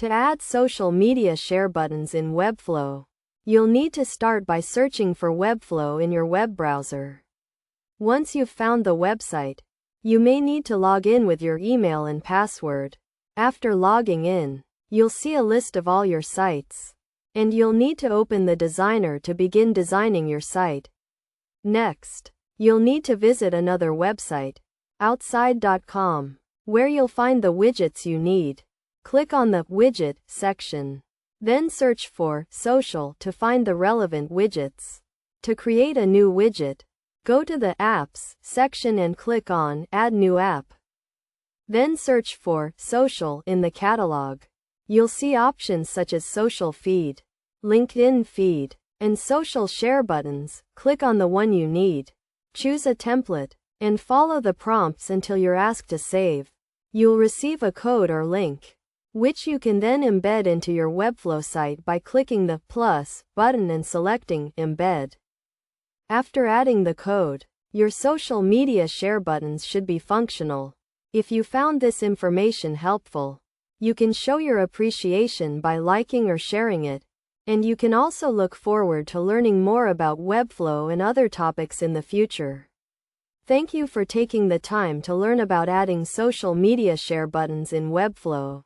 To add social media share buttons in Webflow, you'll need to start by searching for Webflow in your web browser. Once you've found the website, you may need to log in with your email and password. After logging in, you'll see a list of all your sites, and you'll need to open the designer to begin designing your site. Next, you'll need to visit another website, outside.com, where you'll find the widgets you need. Click on the Widget section. Then search for Social to find the relevant widgets. To create a new widget, go to the Apps section and click on Add New App. Then search for Social in the catalog. You'll see options such as Social Feed, LinkedIn Feed, and Social Share buttons. Click on the one you need. Choose a template, and follow the prompts until you're asked to save. You'll receive a code or link, which you can then embed into your Webflow site by clicking the plus button and selecting Embed. After adding the code, your social media share buttons should be functional. If you found this information helpful, you can show your appreciation by liking or sharing it, and you can also look forward to learning more about Webflow and other topics in the future. Thank you for taking the time to learn about adding social media share buttons in Webflow.